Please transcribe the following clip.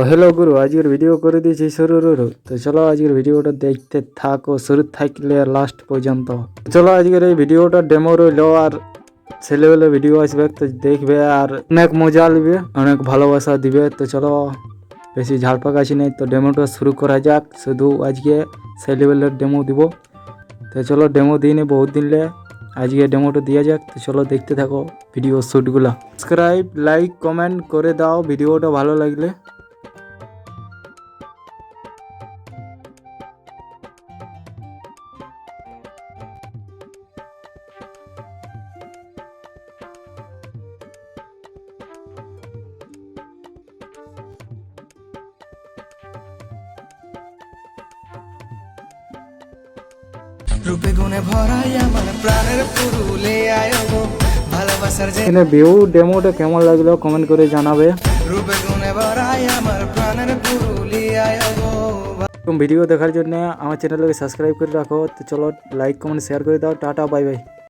Hello গুরু, আজকের video করে দিয়েছি শুরু। তো চলো আজকের ভিডিওটা দেখতে থাকো শুরু থাকলে লাস্ট পর্যন্ত। চলো আজকের এই ভিডিওটা ডেমো রইলো, আর ছেলেবেলে ভিডিও আসবে তো দেখবে আর অনেক মজা নেবে, অনেক ভালোবাসা দিবে। তো চলো বেশি ঝাড়পাক আছে নেই, তো ডেমোটা শুরু করা যাক। শুধু আজকে ছেলেবেলের ডেমো দিব। তো চলো ডেমো দিই নি বহুত দিনলে, আজকে ডেমোটা দিয়ে যাক। তো চলো দেখতে থাকো ভিডিও শ্যুটগুলো। সাবস্ক্রাইব লাইক কমেন্ট করে দাও ভিডিওটা ভালো লাগলে। রূপে গুণে ভরাই আমার প্রাণের পুরুলে আয়গো ভালোবাসার যে এখানে ভিউ ডেমোটা কেমন লাগলো কমেন্ট করে জানাবে। রূপে গুণে ভরাই আমার প্রাণের পুরুলে আয়গো। ভিডিও দেখার জন্য আমার চ্যানেলকে সাবস্ক্রাইব করে রাখো। তো চলো লাইক কমেন্ট শেয়ার করে দাও। Tata bye bye.